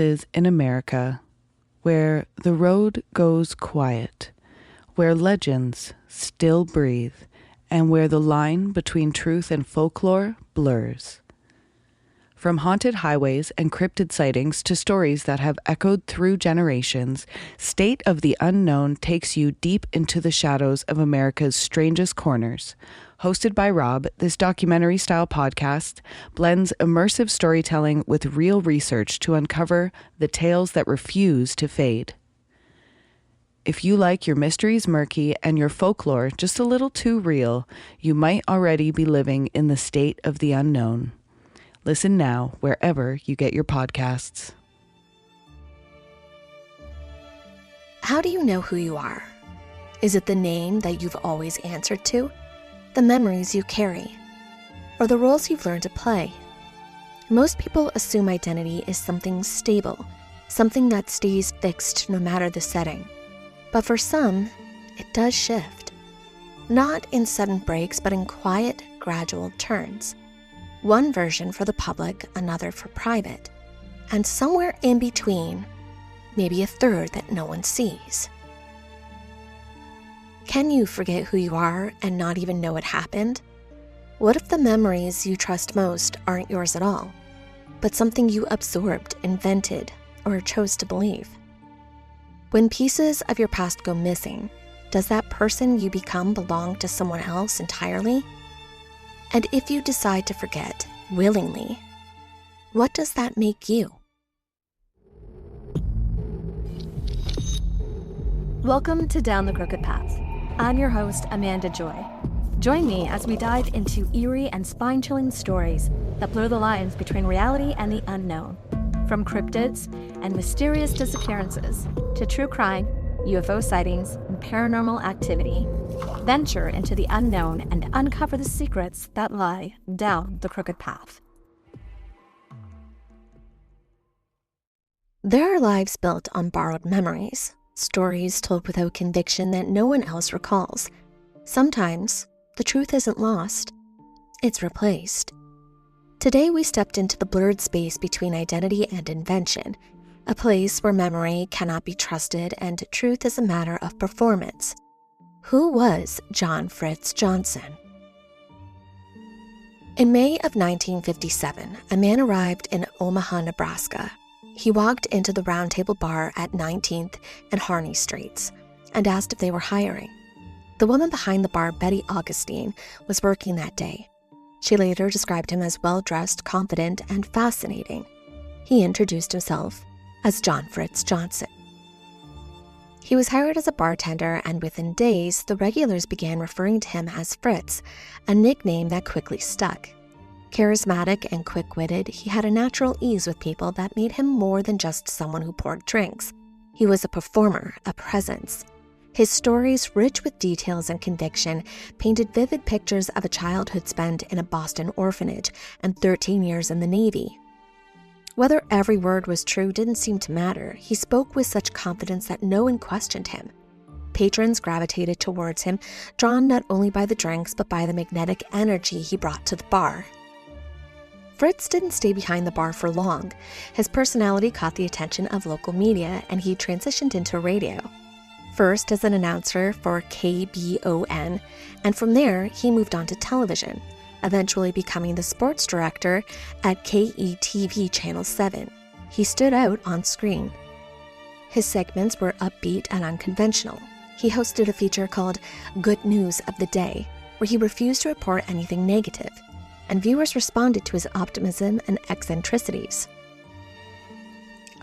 is in America, where the road goes quiet, where legends still breathe, and where the line between truth and folklore blurs. From haunted highways and cryptid sightings to stories that have echoed through generations, State of the Unknown takes you deep into the shadows of America's strangest corners. Hosted by Rob, this documentary-style podcast blends immersive storytelling with real research to uncover the tales that refuse to fade. If you like your mysteries murky and your folklore just a little too real, you might already be living in the state of the unknown. Listen now wherever you get your podcasts. How do you know who you are? Is it the name that you've always answered to? The memories you carry? Or the roles you've learned to play? Most people assume identity is something stable, something that stays fixed no matter the setting. But for some, it does shift. Not in sudden breaks, but in quiet, gradual turns. One version for the public, another for private. And somewhere in between, maybe a third that no one sees. Can you forget who you are and not even know it happened? What if the memories you trust most aren't yours at all, but something you absorbed, invented, or chose to believe? When pieces of your past go missing, does that person you become belong to someone else entirely? And if you decide to forget, willingly, what does that make you? Welcome to Down the Crooked Path. I'm your host, Amanda Joy. Join me as we dive into eerie and spine-chilling stories that blur the lines between reality and the unknown. From cryptids and mysterious disappearances to true crime, UFO sightings, and paranormal activity. Venture into the unknown and uncover the secrets that lie down the crooked path. There are lives built on borrowed memories, stories told without conviction that no one else recalls. Sometimes, the truth isn't lost, it's replaced. Today we stepped into the blurred space between identity and invention, a place where memory cannot be trusted and truth is a matter of performance. Who was John Fritz Johnson? In May of 1957, a man arrived in Omaha, Nebraska. He walked into the Round Table Bar at 19th and Harney Streets and asked if they were hiring. The woman behind the bar, Betty Augustine, was working that day. She later described him as well-dressed, confident, and fascinating. He introduced himself as John Fritz Johnson. He was hired as a bartender, and within days, the regulars began referring to him as Fritz, a nickname that quickly stuck. Charismatic and quick-witted, he had a natural ease with people that made him more than just someone who poured drinks. He was a performer, a presence. His stories, rich with details and conviction, painted vivid pictures of a childhood spent in a Boston orphanage and 13 years in the Navy. Whether every word was true didn't seem to matter. He spoke with such confidence that no one questioned him. Patrons gravitated towards him, drawn not only by the drinks but by the magnetic energy he brought to the bar. Fritz didn't stay behind the bar for long. His personality caught the attention of local media, and he transitioned into radio. First as an announcer for KBON, and from there he moved on to television, eventually becoming the sports director at KETV Channel 7. He stood out on screen. His segments were upbeat and unconventional. He hosted a feature called Good News of the Day, where he refused to report anything negative, and viewers responded to his optimism and eccentricities.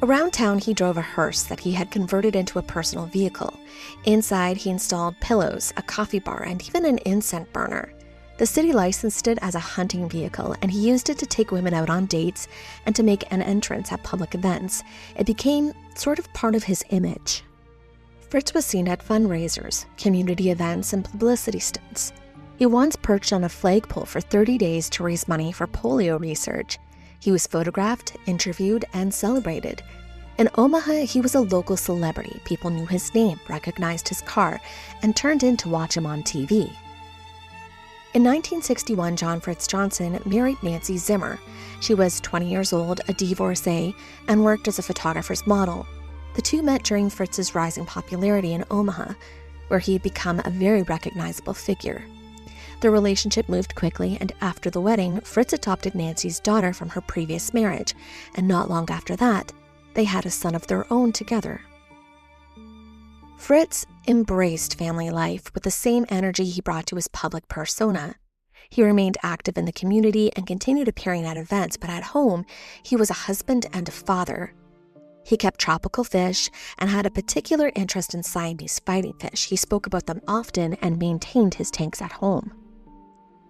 Around town, he drove a hearse that he had converted into a personal vehicle. Inside, he installed pillows, a coffee bar, and even an incense burner. The city licensed it as a hunting vehicle, and he used it to take women out on dates and to make an entrance at public events. It became sort of part of his image. Fritz was seen at fundraisers, community events, and publicity stunts. He once perched on a flagpole for 30 days to raise money for polio research. He was photographed, interviewed, and celebrated. In Omaha, he was a local celebrity. People knew his name, recognized his car, and turned in to watch him on TV. In 1961, John Fritz Johnson married Nancy Zimmer. She was 20 years old, a divorcee, and worked as a photographer's model. The two met during Fritz's rising popularity in Omaha, where he had become a very recognizable figure. Their relationship moved quickly, and after the wedding, Fritz adopted Nancy's daughter from her previous marriage, and not long after that, they had a son of their own together. Fritz embraced family life with the same energy he brought to his public persona. He remained active in the community and continued appearing at events, but at home, he was a husband and a father. He kept tropical fish and had a particular interest in Siamese fighting fish. He spoke about them often and maintained his tanks at home.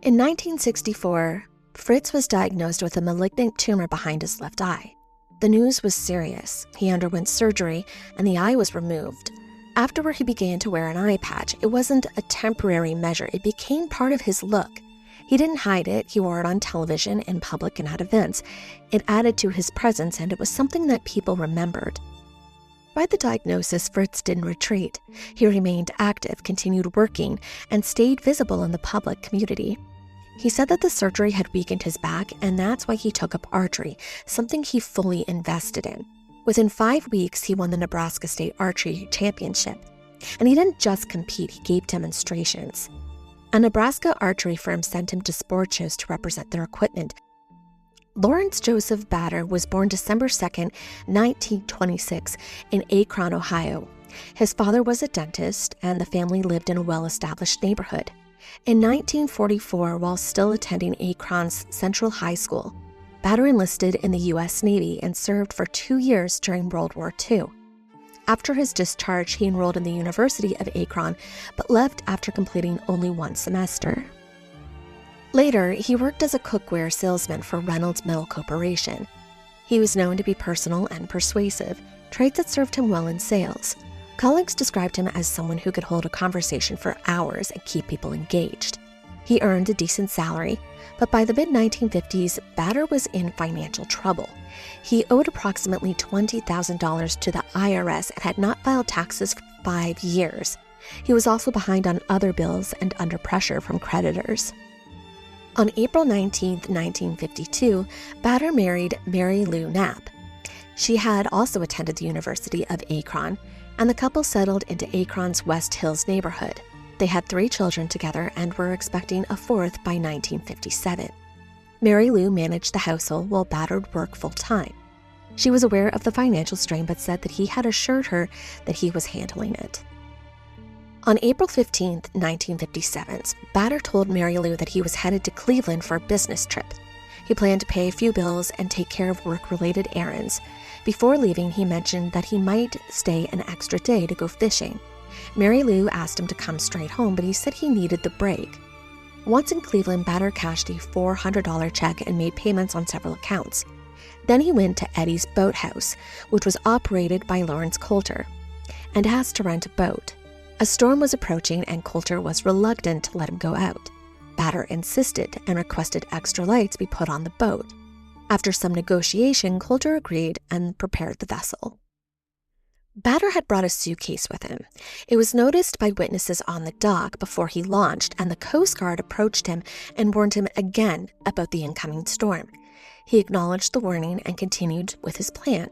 In 1964, Fritz was diagnosed with a malignant tumor behind his left eye. The news was serious. He underwent surgery and the eye was removed. Afterward, he began to wear an eye patch. It wasn't a temporary measure. It became part of his look. He didn't hide it. He wore it on television, in public, and at events. It added to his presence, and it was something that people remembered. By the diagnosis, Fritz didn't retreat. He remained active, continued working, and stayed visible in the public community. He said that the surgery had weakened his back, and that's why he took up archery, something he fully invested in. Within 5 weeks, he won the Nebraska State Archery Championship. And he didn't just compete, he gave demonstrations. A Nebraska archery firm sent him to sport shows to represent their equipment. Lawrence Joseph Bader was born December 2nd, 1926, in Akron, Ohio. His father was a dentist, and the family lived in a well-established neighborhood. In 1944, while still attending Akron's Central High School, Bader enlisted in the U.S. Navy and served for 2 years during World War II. After his discharge, he enrolled in the University of Akron, but left after completing only 1 semester. Later, he worked as a cookware salesman for Reynolds Metal Corporation. He was known to be personal and persuasive, traits that served him well in sales. Colleagues described him as someone who could hold a conversation for hours and keep people engaged. He earned a decent salary, but by the mid-1950s, Bader was in financial trouble. He owed approximately $20,000 to the IRS and had not filed taxes for 5 years. He was also behind on other bills and under pressure from creditors. On April 19, 1952, Bader married Mary Lou Knapp. She had also attended the University of Akron, and the couple settled into Akron's West Hills neighborhood. They had 3 children together and were expecting a 4th by 1957. Mary Lou managed the household while Bader worked full-time. She was aware of the financial strain but said that he had assured her that he was handling it. On April 15, 1957, Bader told Mary Lou that he was headed to Cleveland for a business trip. He planned to pay a few bills and take care of work-related errands. Before leaving, he mentioned that he might stay an extra day to go fishing. Mary Lou asked him to come straight home, but he said he needed the break. Once in Cleveland, Bader cashed a $400 check and made payments on several accounts. Then he went to Eddie's Boathouse, which was operated by Lawrence Coulter, and asked to rent a boat. A storm was approaching, and Coulter was reluctant to let him go out. Bader insisted and requested extra lights be put on the boat. After some negotiation, Coulter agreed and prepared the vessel. Bader had brought a suitcase with him. It was noticed by witnesses on the dock before he launched, and the Coast Guard approached him and warned him again about the incoming storm. He acknowledged the warning and continued with his plan.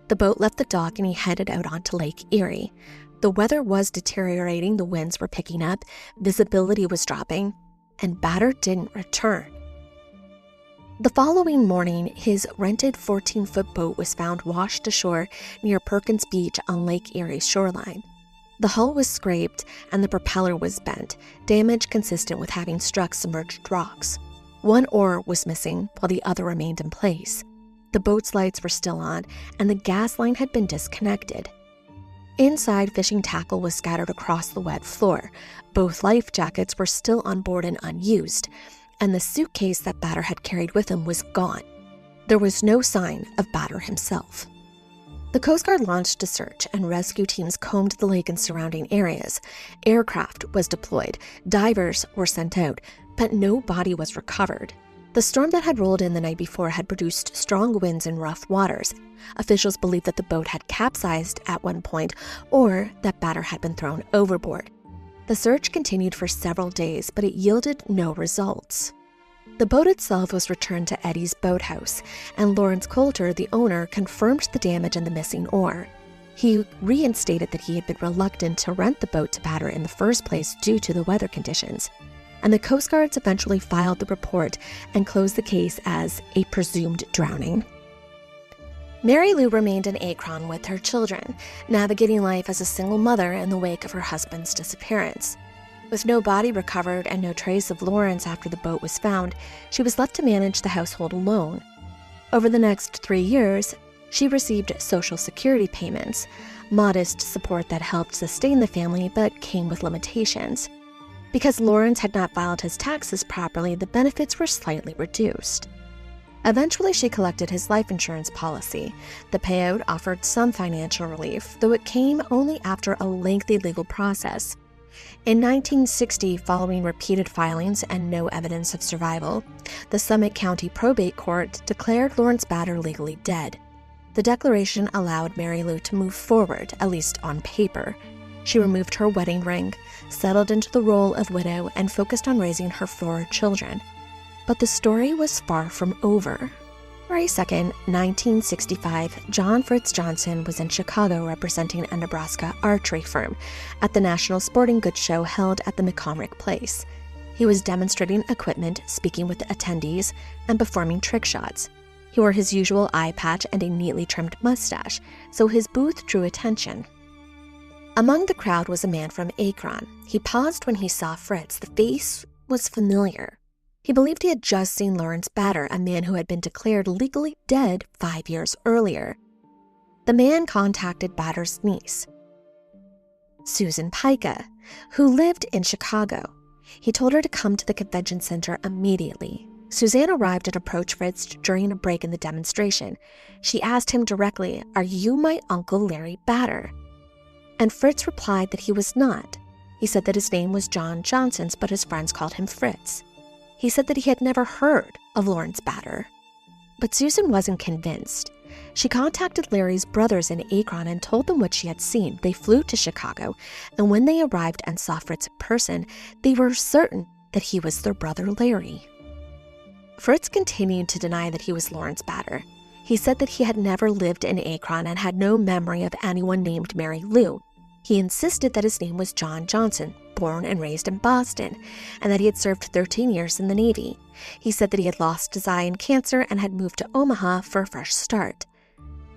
The boat left the dock and he headed out onto Lake Erie. The weather was deteriorating, the winds were picking up, visibility was dropping, and Bader didn't return. The following morning, his rented 14-foot boat was found washed ashore near Perkins Beach on Lake Erie's shoreline. The hull was scraped and the propeller was bent, damage consistent with having struck submerged rocks. 1 oar was missing while the other remained in place. The boat's lights were still on and the gas line had been disconnected. Inside, fishing tackle was scattered across the wet floor. Both life jackets were still on board and unused, and the suitcase that Bader had carried with him was gone. There was no sign of Bader himself. The Coast Guard launched a search, and rescue teams combed the lake and surrounding areas. Aircraft was deployed, divers were sent out, but no body was recovered. The storm that had rolled in the night before had produced strong winds and rough waters. Officials believed that the boat had capsized at one point or that Bader had been thrown overboard. The search continued for several days, but it yielded no results. The boat itself was returned to Eddie's boathouse, and Lawrence Coulter, the owner, confirmed the damage and the missing oar. He reinstated that he had been reluctant to rent the boat to Batter in the first place due to the weather conditions, and the Coast Guards eventually filed the report and closed the case as a presumed drowning. Mary Lou remained in Akron with her children, navigating life as a single mother in the wake of her husband's disappearance. With no body recovered and no trace of Lawrence after the boat was found, she was left to manage the household alone. Over the next 3 years, she received Social Security payments, modest support that helped sustain the family but came with limitations. Because Lawrence had not filed his taxes properly, the benefits were slightly reduced. Eventually, she collected his life insurance policy. The payout offered some financial relief, though it came only after a lengthy legal process. In 1960, following repeated filings and no evidence of survival, the Summit County Probate Court declared Lawrence Batter legally dead. The declaration allowed Mary Lou to move forward, at least on paper. She removed her wedding ring, settled into the role of widow, and focused on raising her 4 children. But the story was far from over. February 2, 1965, John Fritz Johnson was in Chicago representing a Nebraska archery firm at the National Sporting Goods Show held at the McComrick Place. He was demonstrating equipment, speaking with the attendees, and performing trick shots. He wore his usual eye patch and a neatly trimmed mustache, so his booth drew attention. Among the crowd was a man from Akron. He paused when he saw Fritz. The face was familiar. He believed he had just seen Lawrence Batter, a man who had been declared legally dead 5 years earlier. The man contacted Batter's niece, Susan Pica, who lived in Chicago. He told her to come to the convention center immediately. Suzanne arrived and approached Fritz during a break in the demonstration. She asked him directly, "Are you my Uncle Larry Batter?" And Fritz replied that he was not. He said that his name was John Johnson, but his friends called him Fritz. He said that he had never heard of Lawrence Batter. But Susan wasn't convinced. She contacted Larry's brothers in Akron and told them what she had seen. They flew to Chicago, and when they arrived and saw Fritz in person, they were certain that he was their brother Larry. Fritz continued to deny that he was Lawrence Batter. He said that he had never lived in Akron and had no memory of anyone named Mary Lou. He insisted that his name was John Johnson, born and raised in Boston, and that he had served 13 years in the Navy. He said that he had lost his eye in cancer and had moved to Omaha for a fresh start.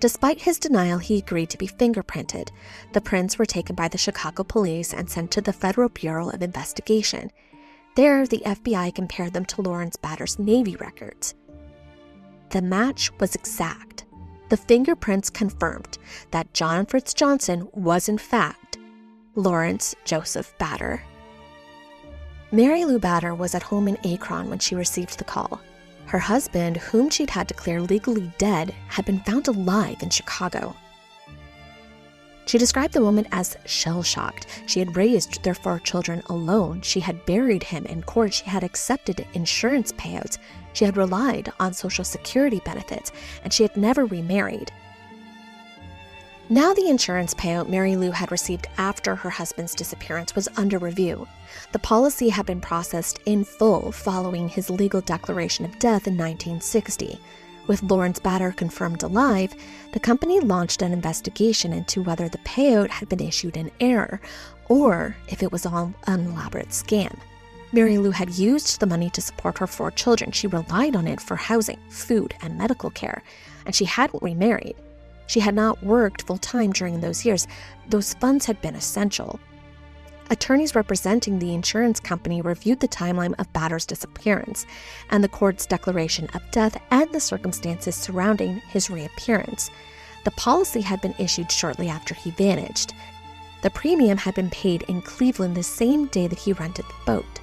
Despite his denial, he agreed to be fingerprinted. The prints were taken by the Chicago police and sent to the Federal Bureau of Investigation. There, the FBI compared them to Lawrence Batter's Navy records. The match was exact. The fingerprints confirmed that John Fritz Johnson was in fact Lawrence Joseph Batter. Mary Lou Batter was at home in Akron when she received the call. Her husband, whom she'd had declared legally dead, had been found alive in Chicago. She described the woman as shell-shocked. She had raised their 4 children alone. She had buried him in court. She had accepted insurance payouts. She had relied on Social Security benefits, and she had never remarried. Now the insurance payout Mary Lou had received after her husband's disappearance was under review. The policy had been processed in full following his legal declaration of death in 1960. With Lawrence Batter confirmed alive, the company launched an investigation into whether the payout had been issued in error or if it was all an elaborate scam. Mary Lou had used the money to support her 4 children. She relied on it for housing, food, and medical care, and she hadn't remarried. She had not worked full-time during those years. Those funds had been essential. Attorneys representing the insurance company reviewed the timeline of Batter's disappearance and the court's declaration of death and the circumstances surrounding his reappearance. The policy had been issued shortly after he vanished. The premium had been paid in Cleveland the same day that he rented the boat.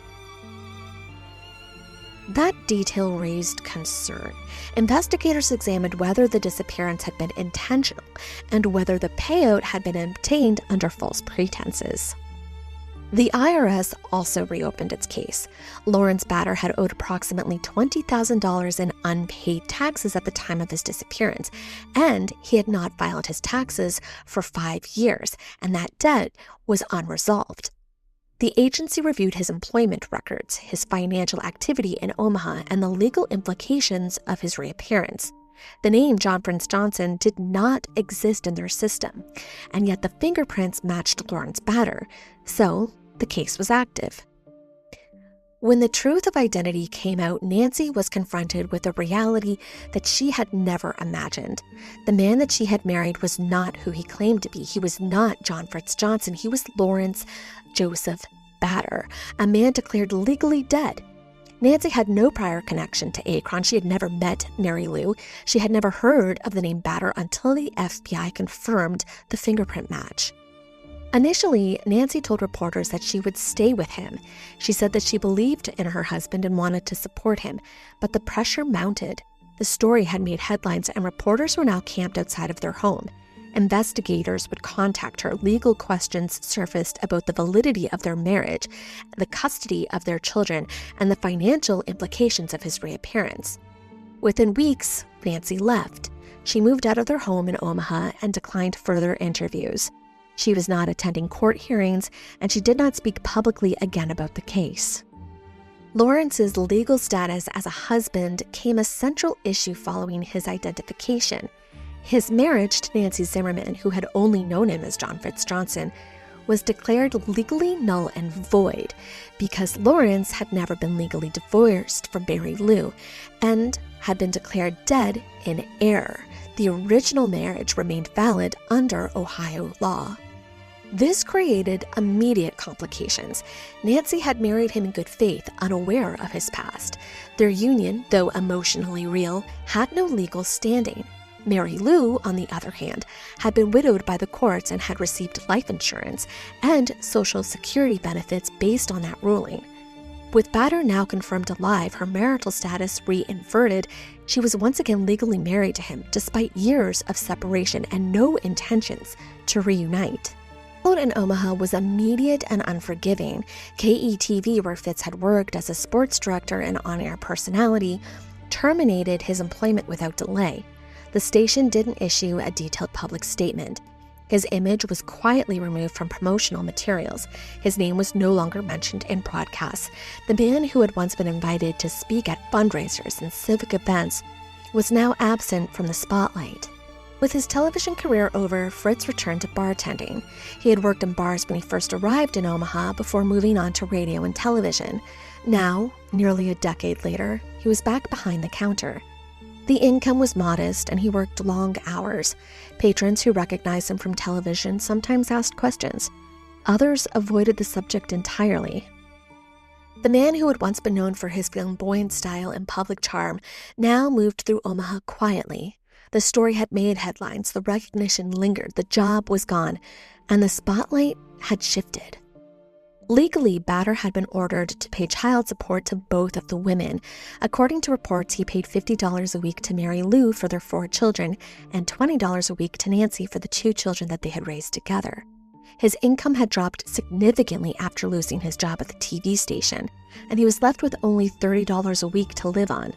That detail raised concern. Investigators examined whether the disappearance had been intentional and whether the payout had been obtained under false pretenses. The IRS also reopened its case. Lawrence Batter had owed approximately $20,000 in unpaid taxes at the time of his disappearance, and he had not filed his taxes for 5 years, and that debt was unresolved. The agency reviewed his employment records, his financial activity in Omaha, and the legal implications of his reappearance. The name John Fritz Johnson did not exist in their system, and yet the fingerprints matched Lawrence Bader, so the case was active. When the truth of identity came out, Nancy was confronted with a reality that she had never imagined. The man that she had married was not who he claimed to be. He was not John Fritz Johnson. He was Lawrence Joseph Bader, a man declared legally dead. Nancy had no prior connection to Akron. She had never met Mary Lou. She had never heard of the name Bader until the FBI confirmed the fingerprint match. Initially, Nancy told reporters that she would stay with him. She said that she believed in her husband and wanted to support him, but the pressure mounted. The story had made headlines, and reporters were now camped outside of their home. Investigators would contact her. Legal questions surfaced about the validity of their marriage, the custody of their children, and the financial implications of his reappearance. Within weeks, Nancy left. She moved out of their home in Omaha and declined further interviews. She was not attending court hearings, and she did not speak publicly again about the case. Lawrence's legal status as a husband came a central issue following his identification. His marriage to Nancy Zimmerman, who had only known him as John Fritz Johnson, was declared legally null and void because Lawrence had never been legally divorced from Mary Lou and had been declared dead in error. The original marriage remained valid under Ohio law. This created immediate complications. Nancy had married him in good faith, unaware of his past. Their union, though emotionally real, had no legal standing. Mary Lou, on the other hand, had been widowed by the courts and had received life insurance and Social Security benefits based on that ruling. With Bader now confirmed alive, her marital status reinverted, she was once again legally married to him, despite years of separation and no intentions to reunite. The fallout in Omaha was immediate and unforgiving. KETV, where Fitz had worked as a sports director and on-air personality, terminated his employment without delay. The station didn't issue a detailed public statement. His image was quietly removed from promotional materials. His name was no longer mentioned in broadcasts. The man who had once been invited to speak at fundraisers and civic events was now absent from the spotlight. With his television career over, Fritz returned to bartending. He had worked in bars when he first arrived in Omaha before moving on to radio and television. Now, nearly a decade later, he was back behind the counter. The income was modest, and he worked long hours. Patrons who recognized him from television sometimes asked questions. Others avoided the subject entirely. The man who had once been known for his flamboyant style and public charm now moved through Omaha quietly. The story had made headlines, the recognition lingered, the job was gone, and the spotlight had shifted. Legally, Bader had been ordered to pay child support to both of the women. According to reports, he paid $50 a week to Mary Lou for their 4 children and $20 a week to Nancy for the 2 children that they had raised together. His income had dropped significantly after losing his job at the TV station, and he was left with only $30 a week to live on.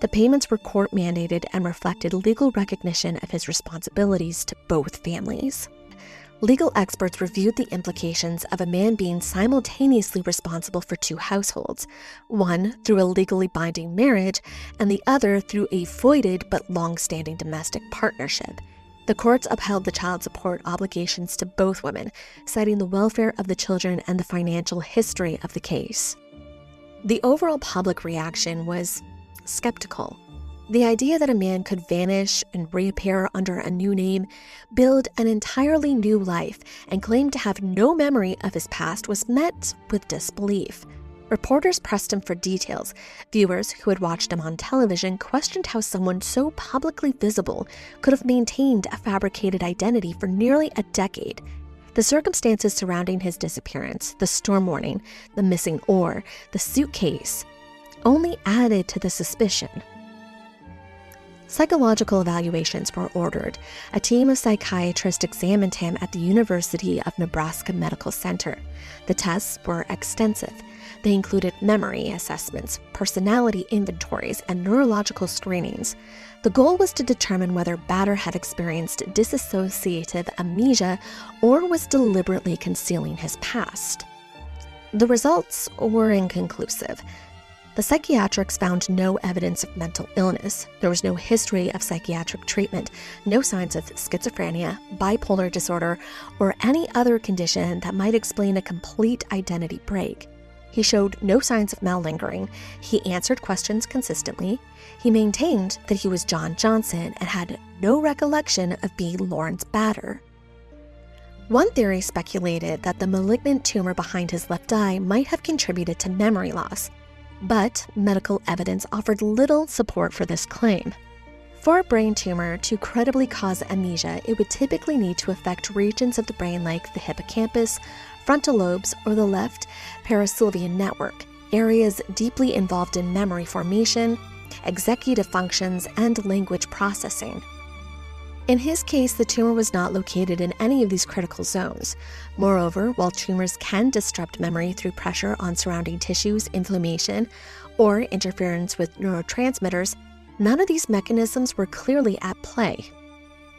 The payments were court-mandated and reflected legal recognition of his responsibilities to both families. Legal experts reviewed the implications of a man being simultaneously responsible for 2 households, one through a legally binding marriage and the other through a voided but long-standing domestic partnership. The courts upheld the child support obligations to both women, citing the welfare of the children and the financial history of the case. The overall public reaction was skeptical. The idea that a man could vanish and reappear under a new name, build an entirely new life, and claim to have no memory of his past was met with disbelief. Reporters pressed him for details. Viewers who had watched him on television questioned how someone so publicly visible could have maintained a fabricated identity for nearly a decade. The circumstances surrounding his disappearance, the storm warning, the missing oar, the suitcase, only added to the suspicion. Psychological evaluations were ordered. A team of psychiatrists examined him at the University of Nebraska Medical Center. The tests were extensive. They included memory assessments, personality inventories, and neurological screenings. The goal was to determine whether Bader had experienced dissociative amnesia or was deliberately concealing his past. The results were inconclusive. The psychiatrists found no evidence of mental illness. There was no history of psychiatric treatment, no signs of schizophrenia, bipolar disorder, or any other condition that might explain a complete identity break. He showed no signs of malingering. He answered questions consistently. He maintained that he was John Johnson and had no recollection of being Lawrence Batter. One theory speculated that the malignant tumor behind his left eye might have contributed to memory loss, but medical evidence offered little support for this claim. For a brain tumor to credibly cause amnesia, it would typically need to affect regions of the brain like the hippocampus, frontal lobes, or the left parasylvian network, areas deeply involved in memory formation, executive functions, and language processing. In his case, the tumor was not located in any of these critical zones. Moreover, while tumors can disrupt memory through pressure on surrounding tissues, inflammation, or interference with neurotransmitters, none of these mechanisms were clearly at play.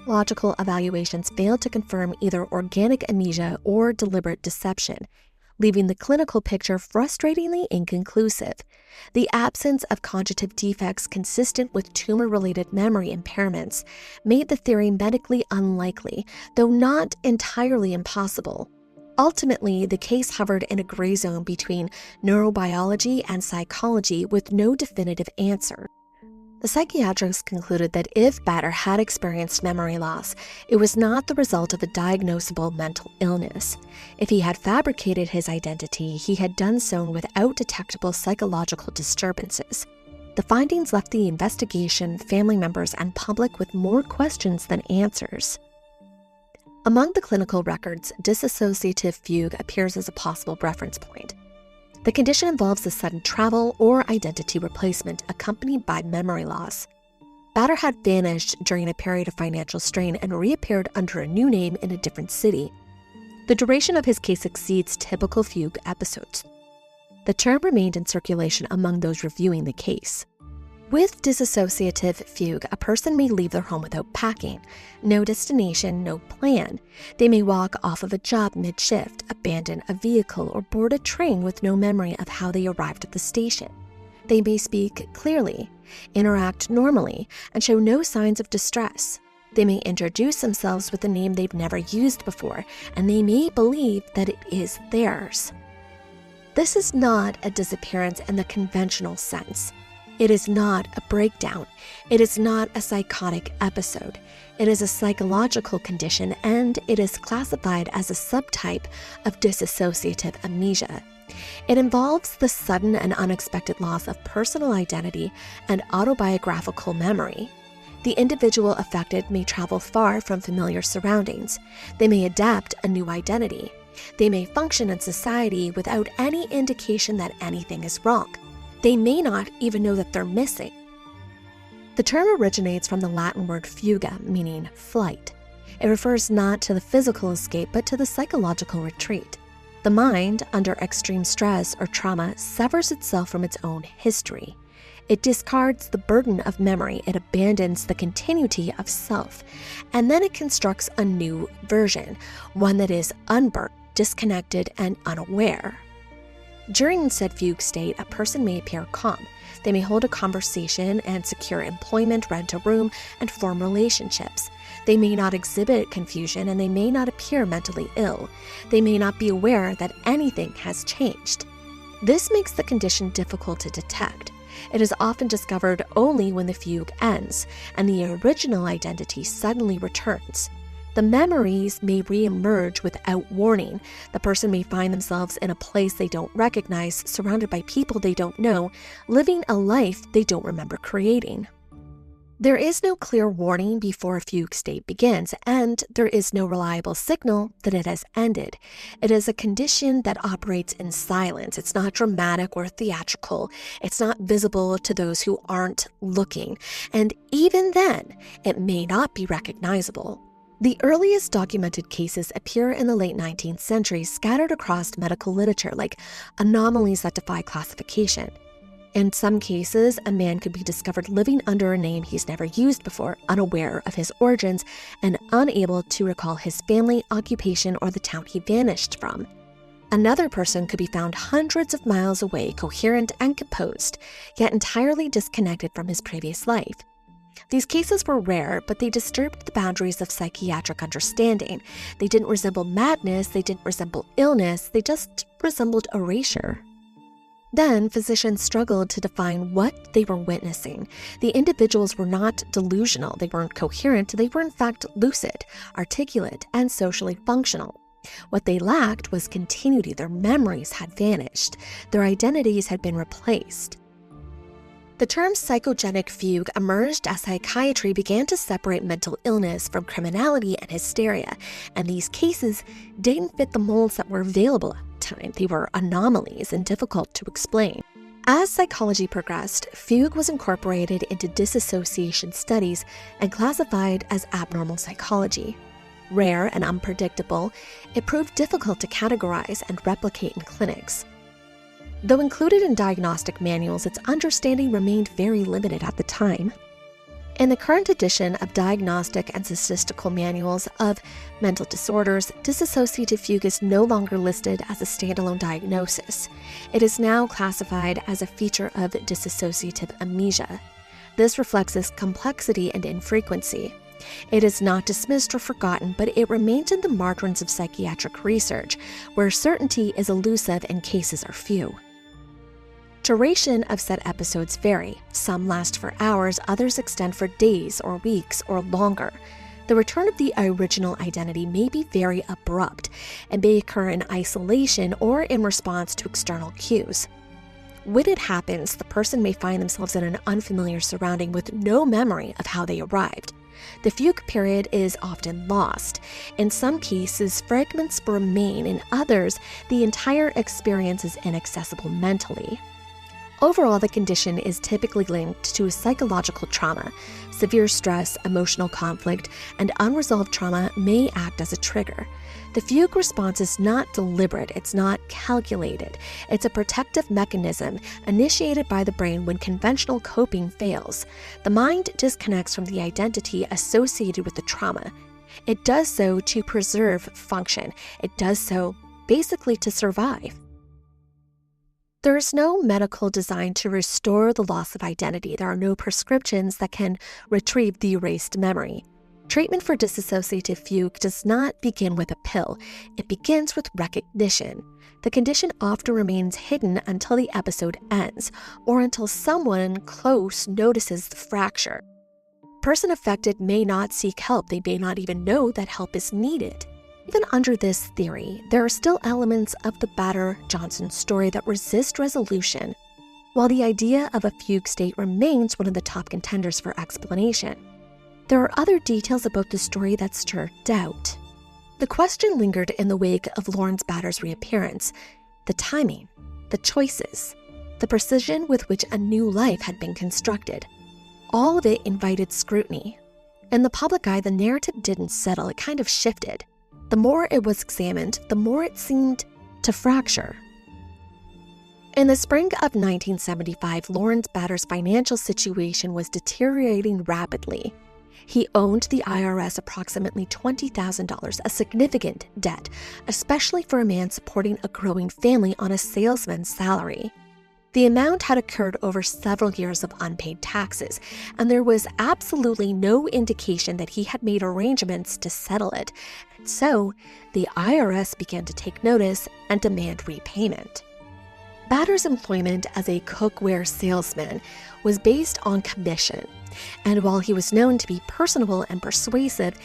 Logical evaluations failed to confirm either organic amnesia or deliberate deception, leaving the clinical picture frustratingly inconclusive. The absence of cognitive defects consistent with tumor-related memory impairments made the theory medically unlikely, though not entirely impossible. Ultimately, the case hovered in a gray zone between neurobiology and psychology with no definitive answer. The psychiatrists concluded that if Batter had experienced memory loss, it was not the result of a diagnosable mental illness. If he had fabricated his identity, he had done so without detectable psychological disturbances. The findings left the investigation, family members, and public with more questions than answers. Among the clinical records, dissociative fugue appears as a possible reference point. The condition involves a sudden travel or identity replacement accompanied by memory loss. Batter had vanished during a period of financial strain and reappeared under a new name in a different city. The duration of his case exceeds typical fugue episodes. The term remained in circulation among those reviewing the case. With dissociative fugue, a person may leave their home without packing, no destination, no plan. They may walk off of a job mid-shift, abandon a vehicle, or board a train with no memory of how they arrived at the station. They may speak clearly, interact normally, and show no signs of distress. They may introduce themselves with a name they've never used before, and they may believe that it is theirs. This is not a disappearance in the conventional sense. It is not a breakdown. It is not a psychotic episode. It is a psychological condition, and it is classified as a subtype of dissociative amnesia. It involves the sudden and unexpected loss of personal identity and autobiographical memory. The individual affected may travel far from familiar surroundings. They may adapt a new identity. They may function in society without any indication that anything is wrong. They may not even know that they're missing. The term originates from the Latin word fuga, meaning flight. It refers not to the physical escape, but to the psychological retreat. The mind, under extreme stress or trauma, severs itself from its own history. It discards the burden of memory, it abandons the continuity of self, and then it constructs a new version, one that is unburnt, disconnected, and unaware. During said fugue state, a person may appear calm. They may hold a conversation and secure employment, rent a room, and form relationships. They may not exhibit confusion, and they may not appear mentally ill. They may not be aware that anything has changed. This makes the condition difficult to detect. It is often discovered only when the fugue ends, and the original identity suddenly returns. The memories may re-emerge without warning. The person may find themselves in a place they don't recognize, surrounded by people they don't know, living a life they don't remember creating. There is no clear warning before a fugue state begins, and there is no reliable signal that it has ended. It is a condition that operates in silence. It's not dramatic or theatrical. It's not visible to those who aren't looking. And even then, it may not be recognizable. The earliest documented cases appear in the late 19th century, scattered across medical literature like anomalies that defy classification. In some cases, a man could be discovered living under a name he's never used before, unaware of his origins, and unable to recall his family, occupation, or the town he vanished from. Another person could be found hundreds of miles away, coherent and composed, yet entirely disconnected from his previous life. These cases were rare, but they disturbed the boundaries of psychiatric understanding. They didn't resemble madness, they didn't resemble illness, they just resembled erasure. Then, physicians struggled to define what they were witnessing. The individuals were not delusional, they weren't coherent, they were in fact lucid, articulate, and socially functional. What they lacked was continuity. Their memories had vanished. Their identities had been replaced. The term psychogenic fugue emerged as psychiatry began to separate mental illness from criminality and hysteria, and these cases didn't fit the molds that were available at the time. They were anomalies and difficult to explain. As psychology progressed, fugue was incorporated into dissociation studies and classified as abnormal psychology. Rare and unpredictable, it proved difficult to categorize and replicate in clinics. Though included in diagnostic manuals, its understanding remained very limited at the time. In the current edition of Diagnostic and Statistical Manuals of Mental Disorders, dissociative fugue is no longer listed as a standalone diagnosis. It is now classified as a feature of dissociative amnesia. This reflects its complexity and infrequency. It is not dismissed or forgotten, but it remains in the margins of psychiatric research, where certainty is elusive and cases are few. Duration of said episodes vary. Some last for hours, others extend for days or weeks or longer. The return of the original identity may be very abrupt and may occur in isolation or in response to external cues. When it happens, the person may find themselves in an unfamiliar surrounding with no memory of how they arrived. The fugue period is often lost. In some cases, fragments remain. In others, the entire experience is inaccessible mentally. Overall, the condition is typically linked to psychological trauma. Severe stress, emotional conflict, and unresolved trauma may act as a trigger. The fugue response is not deliberate, it's not calculated. It's a protective mechanism initiated by the brain when conventional coping fails. The mind disconnects from the identity associated with the trauma. It does so to preserve function. It does so basically to survive. There is no medical design to restore the loss of identity. There are no prescriptions that can retrieve the erased memory. Treatment for dissociative fugue does not begin with a pill. It begins with recognition. The condition often remains hidden until the episode ends, or until someone close notices the fracture. The person affected may not seek help. They may not even know that help is needed. Even under this theory, there are still elements of the Bader-Johnson story that resist resolution, while the idea of a fugue state remains one of the top contenders for explanation. There are other details about the story that stir doubt. The question lingered in the wake of Lawrence Bader's reappearance: the timing, the choices, the precision with which a new life had been constructed. All of it invited scrutiny. In the public eye, the narrative didn't settle, it kind of shifted. The more it was examined, the more it seemed to fracture. In the spring of 1975, Lawrence Bader's financial situation was deteriorating rapidly. He owed the IRS approximately $20,000, a significant debt, especially for a man supporting a growing family on a salesman's salary. The amount had occurred over several years of unpaid taxes, and there was absolutely no indication that he had made arrangements to settle it. And so, the IRS began to take notice and demand repayment. Bader's employment as a cookware salesman was based on commission, and while he was known to be personable and persuasive,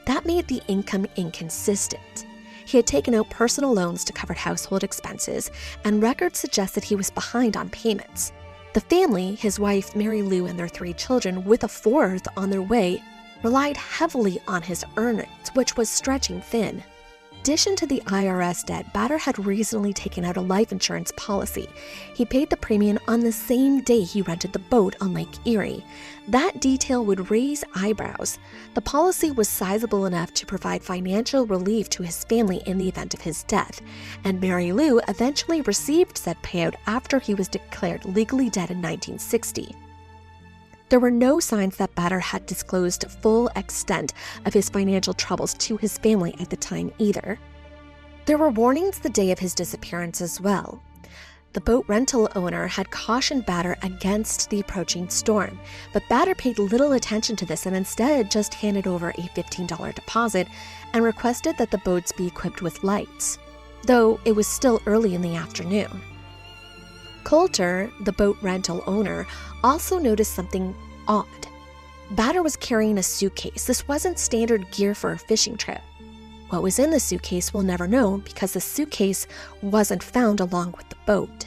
that made the income inconsistent. He had taken out personal loans to cover household expenses, and records suggested he was behind on payments. The family, his wife Mary Lou and their 3 children, with a 4th on their way, relied heavily on his earnings, which was stretching thin. In addition to the IRS debt, Bader had recently taken out a life insurance policy. He paid the premium on the same day he rented the boat on Lake Erie. That detail would raise eyebrows. The policy was sizable enough to provide financial relief to his family in the event of his death, and Mary Lou eventually received said payout after he was declared legally dead in 1960. There were no signs that Bader had disclosed full extent of his financial troubles to his family at the time either. There were warnings the day of his disappearance as well. The boat rental owner had cautioned Batter against the approaching storm, but Batter paid little attention to this and instead just handed over a $15 deposit and requested that the boats be equipped with lights, though it was still early in the afternoon. Coulter, the boat rental owner, also noticed something odd. Batter was carrying a suitcase. This wasn't standard gear for a fishing trip. What was in the suitcase we'll never know because the suitcase wasn't found along with the boat.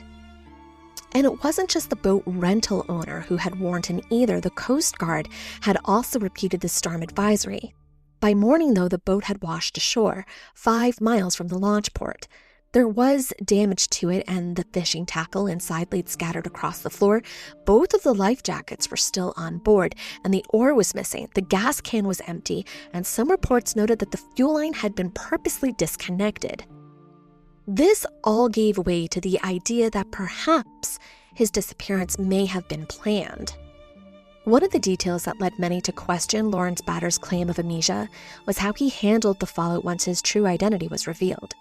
And it wasn't just the boat rental owner who had warned him either. The Coast Guard had also repeated the storm advisory. By morning, though, the boat had washed ashore 5 miles from the launch port. There was damage to it, and the fishing tackle and side lead scattered across the floor. Both of the life jackets were still on board, and the oar was missing. The gas can was empty, and some reports noted that the fuel line had been purposely disconnected. This all gave way to the idea that perhaps his disappearance may have been planned. One of the details that led many to question Lawrence Batter's claim of amnesia was how he handled the fallout once his true identity was revealed.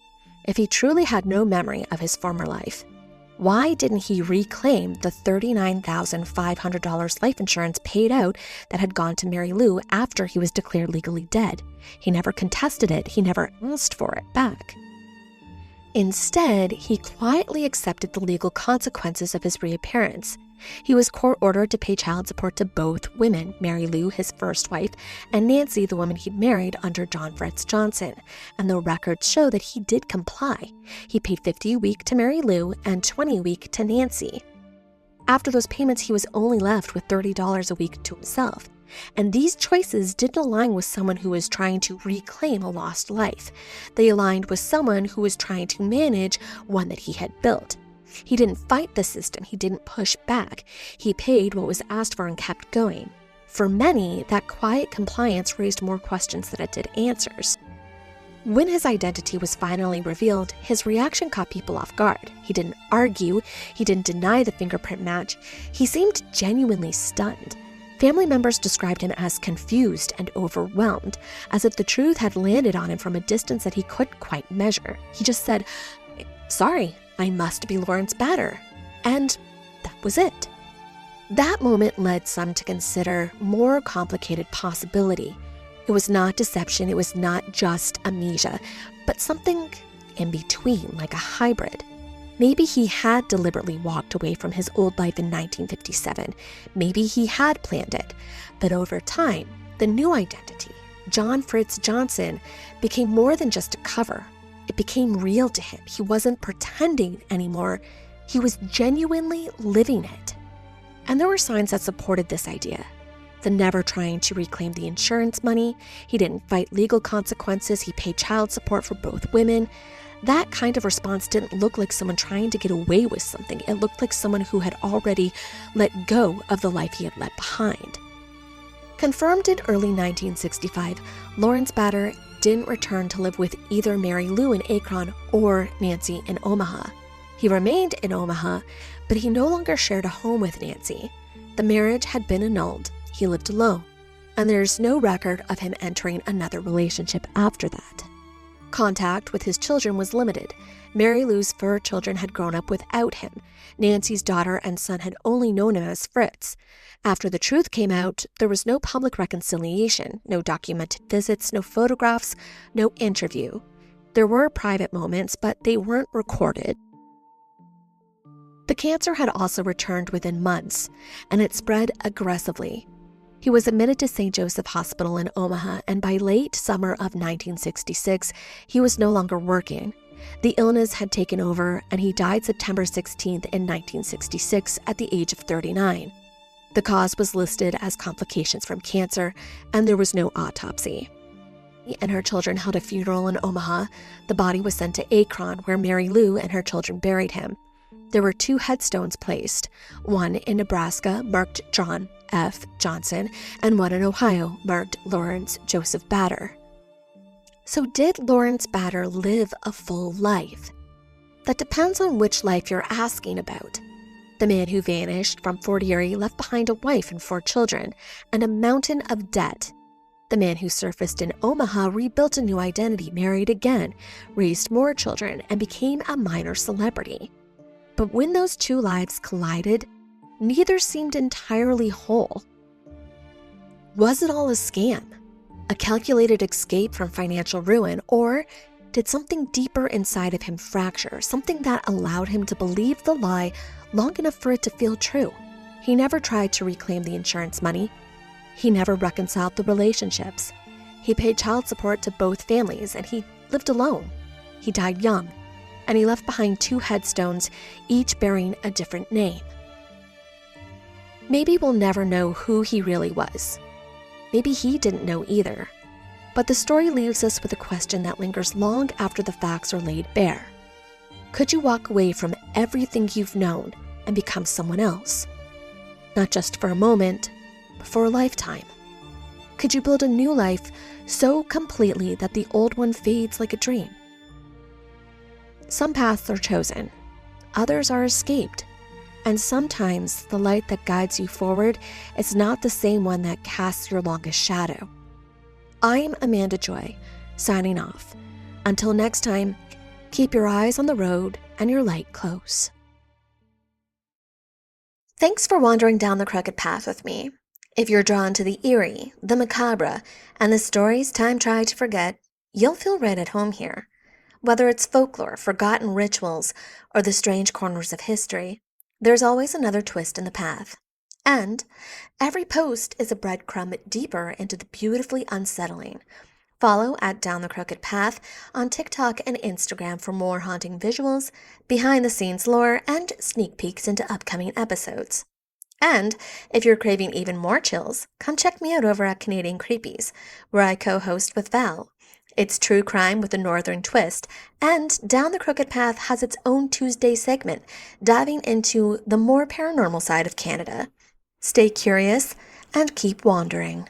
If he truly had no memory of his former life, why didn't he reclaim the $39,500 life insurance paid out that had gone to Mary Lou after he was declared legally dead? He never contested it. He never asked for it back. Instead, he quietly accepted the legal consequences of his reappearance. He was court-ordered to pay child support to both women, Mary Lou, his first wife, and Nancy, the woman he'd married under John Fritz Johnson, and the records show that he did comply. He paid $50 a week to Mary Lou and $20 a week to Nancy. After those payments, he was only left with $30 a week to himself. And these choices didn't align with someone who was trying to reclaim a lost life. They aligned with someone who was trying to manage one that he had built. He didn't fight the system. He didn't push back. He paid what was asked for and kept going. For many, that quiet compliance raised more questions than it did answers. When his identity was finally revealed, his reaction caught people off guard. He didn't argue. He didn't deny the fingerprint match. He seemed genuinely stunned. Family members described him as confused and overwhelmed, as if the truth had landed on him from a distance that he couldn't quite measure. He just said, "Sorry, I must be Lawrence Batter." And that was it. That moment led some to consider more complicated possibility. It was not deception, it was not just amnesia, but something in between, like a hybrid. Maybe he had deliberately walked away from his old life in 1957. Maybe he had planned it. But over time, the new identity, John Fritz Johnson, became more than just a cover. It became real to him. He wasn't pretending anymore. He was genuinely living it. And there were signs that supported this idea. The never trying to reclaim the insurance money. He didn't fight legal consequences. He paid child support for both women. That kind of response didn't look like someone trying to get away with something. It looked like someone who had already let go of the life he had left behind. Confirmed in early 1965, Lawrence Batter didn't return to live with either Mary Lou in Akron or Nancy in Omaha. He remained in Omaha, but he no longer shared a home with Nancy. The marriage had been annulled. He lived alone, and there's no record of him entering another relationship after that. Contact with his children was limited. Mary Lou's 4 children had grown up without him. Nancy's daughter and son had only known him as Fritz. After the truth came out, there was no public reconciliation, no documented visits, no photographs, no interview. There were private moments, but they weren't recorded. The cancer had also returned within months, and it spread aggressively. He was admitted to St. Joseph Hospital in Omaha, and by late summer of 1966, he was no longer working. The illness had taken over, and he died September 16th in 1966 at the age of 39. The cause was listed as complications from cancer, and there was no autopsy. And her children held a funeral in Omaha. The body was sent to Akron, where Mary Lou and her children buried him. There were 2 headstones placed, one in Nebraska marked John F. Johnson, and one in Ohio marked Lawrence Joseph Batter. So did Lawrence Batter live a full life? That depends on which life you're asking about. The man who vanished from Lake Erie left behind a wife and 4 children and a mountain of debt. The man who surfaced in Omaha rebuilt a new identity, married again, raised more children, and became a minor celebrity. But when those two lives collided, neither seemed entirely whole. Was it all a scam? A calculated escape from financial ruin? Or did something deeper inside of him fracture, something that allowed him to believe the lie long enough for it to feel true? He never tried to reclaim the insurance money. He never reconciled the relationships. He paid child support to both families, and he lived alone. He died young, and he left behind 2 headstones, each bearing a different name. Maybe we'll never know who he really was. Maybe he didn't know either. But the story leaves us with a question that lingers long after the facts are laid bare. Could you walk away from everything you've known and become someone else? Not just for a moment, but for a lifetime. Could you build a new life so completely that the old one fades like a dream? Some paths are chosen, others are escaped, and sometimes the light that guides you forward is not the same one that casts your longest shadow. I'm Amanda Joy, signing off. Until next time, keep your eyes on the road and your light close. Thanks for wandering down the crooked path with me. If you're drawn to the eerie, the macabre, and the stories time tried to forget, you'll feel right at home here. Whether it's folklore, forgotten rituals, or the strange corners of history, there's always another twist in the path. And every post is a breadcrumb deeper into the beautifully unsettling. Follow at Down the Crooked Path on TikTok and Instagram for more haunting visuals, behind-the-scenes lore, and sneak peeks into upcoming episodes. And if you're craving even more chills, come check me out over at Canadian Creepies, where I co-host with Val. It's true crime with a northern twist, and Down the Crooked Path has its own Tuesday segment, diving into the more paranormal side of Canada. Stay curious and keep wandering.